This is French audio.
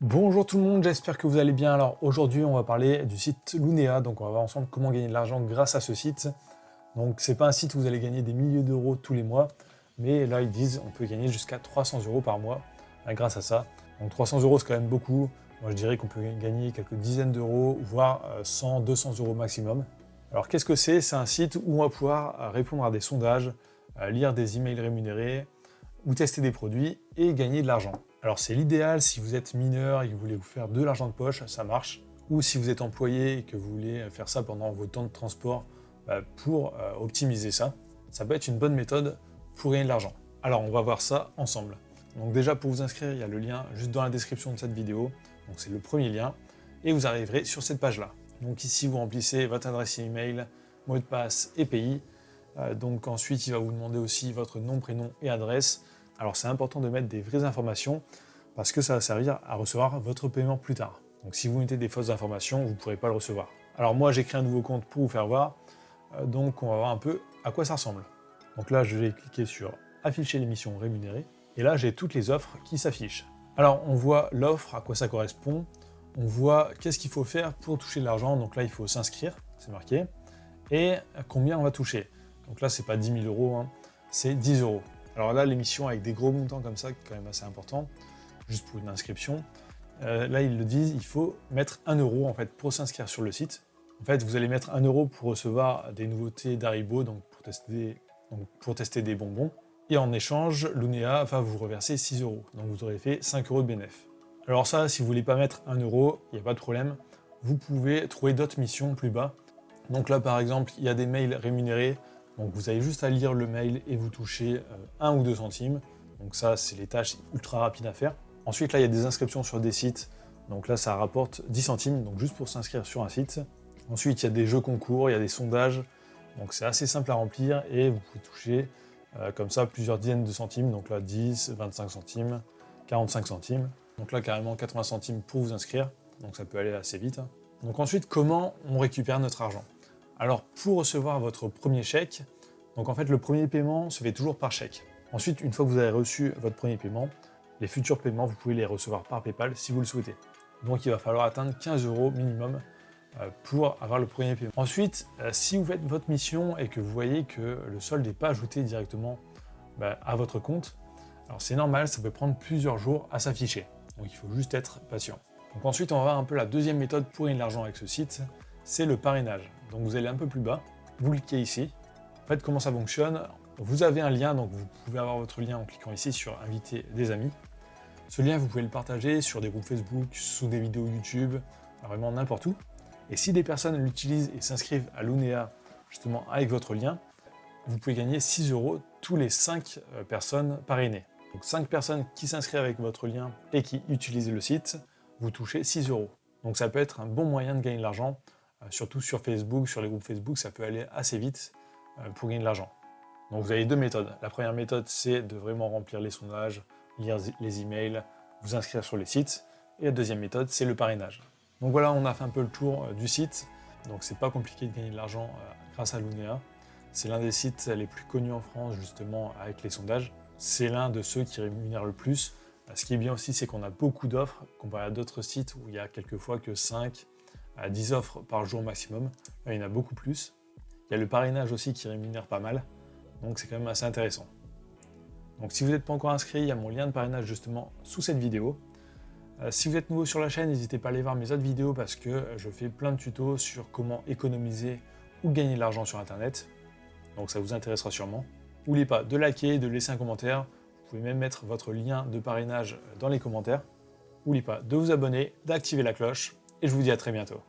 Bonjour tout le monde, j'espère que vous allez bien. Alors aujourd'hui on va parler du site Lunea, donc on va voir ensemble comment gagner de l'argent grâce à ce site. Donc c'est pas un site où vous allez gagner des milliers d'euros tous les mois, mais là ils disent on peut gagner jusqu'à 300 euros par mois grâce à ça. Donc 300 euros c'est quand même beaucoup, moi je dirais qu'on peut gagner quelques dizaines d'euros, voire 100, 200 euros maximum. Alors qu'est-ce que c'est? C'est un site où on va pouvoir répondre à des sondages, lire des emails rémunérés, ou tester des produits et gagner de l'argent. Alors c'est l'idéal si vous êtes mineur et que vous voulez vous faire de l'argent de poche, ça marche. Ou si vous êtes employé et que vous voulez faire ça pendant vos temps de transport pour optimiser ça, ça peut être une bonne méthode pour gagner de l'argent. Alors on va voir ça ensemble. Donc déjà pour vous inscrire, il y a le lien juste dans la description de cette vidéo. Donc c'est le premier lien et vous arriverez sur cette page-là. Donc ici vous remplissez votre adresse email, mot de passe et pays. Donc ensuite il va vous demander aussi votre nom, prénom et adresse. Alors c'est important de mettre des vraies informations parce que ça va servir à recevoir votre paiement plus tard. Donc si vous mettez des fausses informations, vous ne pourrez pas le recevoir. Alors moi j'ai créé un nouveau compte pour vous faire voir, donc on va voir un peu à quoi ça ressemble. Donc là je vais cliquer sur afficher l'émission rémunérée, et là j'ai toutes les offres qui s'affichent. Alors on voit l'offre, à quoi ça correspond, on voit qu'est-ce qu'il faut faire pour toucher de l'argent, donc là il faut s'inscrire, c'est marqué, et combien on va toucher. Donc là c'est pas 10 000 euros, hein, c'est 10 euros. Alors là, l'émission avec des gros montants comme ça, quand même assez important, juste pour une inscription. Là, ils le disent, il faut mettre 1 euro en fait, pour s'inscrire sur le site. En fait, vous allez mettre 1 euro pour recevoir des nouveautés d'Haribo, donc pour tester des bonbons. Et en échange, Lunea va vous reverser 6 euros. Donc vous aurez fait 5 euros de bénéfice. Alors ça, si vous voulez pas mettre 1 euro, il n'y a pas de problème. Vous pouvez trouver d'autres missions plus bas. Donc là, par exemple, il y a des mails rémunérés. Donc vous avez juste à lire le mail et vous touchez 1 ou 2 centimes. Donc ça, c'est les tâches ultra rapides à faire. Ensuite, là, il y a des inscriptions sur des sites. Donc là, ça rapporte 10 centimes, donc juste pour s'inscrire sur un site. Ensuite, il y a des jeux concours, il y a des sondages. Donc c'est assez simple à remplir et vous pouvez toucher comme ça plusieurs dizaines de centimes. Donc là, 10, 25 centimes, 45 centimes. Donc là, carrément 80 centimes pour vous inscrire. Donc ça peut aller assez vite. Donc ensuite, comment on récupère notre argent? Alors, pour recevoir votre premier chèque, donc en fait, le premier paiement se fait toujours par chèque. Ensuite, une fois que vous avez reçu votre premier paiement, les futurs paiements, vous pouvez les recevoir par PayPal si vous le souhaitez. Donc, il va falloir atteindre 15 euros minimum pour avoir le premier paiement. Ensuite, si vous faites votre mission et que vous voyez que le solde n'est pas ajouté directement à votre compte, alors c'est normal, ça peut prendre plusieurs jours à s'afficher. Donc, il faut juste être patient. Donc ensuite, on va voir un peu la deuxième méthode pour gagner de l'argent avec ce site, c'est le parrainage. Donc vous allez un peu plus bas, vous cliquez ici. En fait, comment ça fonctionne? Vous avez un lien, donc vous pouvez avoir votre lien en cliquant ici sur inviter des amis. Ce lien, vous pouvez le partager sur des groupes Facebook, sous des vidéos YouTube, vraiment n'importe où. Et si des personnes l'utilisent et s'inscrivent à Lunea justement avec votre lien, vous pouvez gagner 6 euros tous les 5 personnes parrainées. Donc 5 personnes qui s'inscrivent avec votre lien et qui utilisent le site, vous touchez 6 euros. Donc ça peut être un bon moyen de gagner de l'argent, surtout sur Facebook, sur les groupes Facebook, ça peut aller assez vite pour gagner de l'argent. Donc vous avez deux méthodes. La première méthode, c'est de vraiment remplir les sondages, lire les emails, vous inscrire sur les sites. Et la deuxième méthode, c'est le parrainage. Donc voilà, on a fait un peu le tour du site. Donc c'est pas compliqué de gagner de l'argent grâce à Lunea. C'est l'un des sites les plus connus en France, justement, avec les sondages. C'est l'un de ceux qui rémunèrent le plus. Ce qui est bien aussi, c'est qu'on a beaucoup d'offres, comparé à d'autres sites où il y a quelquefois que 5 à 10 offres par jour maximum. Là, il y en a beaucoup plus. Il y a le parrainage aussi qui rémunère pas mal, donc c'est quand même assez intéressant. Donc si vous n'êtes pas encore inscrit, il y a mon lien de parrainage justement sous cette vidéo. Si vous êtes nouveau sur la chaîne, n'hésitez pas à aller voir mes autres vidéos parce que je fais plein de tutos sur comment économiser ou gagner de l'argent sur internet. Donc ça vous intéressera sûrement. N'oubliez pas de liker, de laisser un commentaire. Vous pouvez même mettre votre lien de parrainage dans les commentaires. N'oubliez pas de vous abonner, d'activer la cloche, et je vous dis à très bientôt.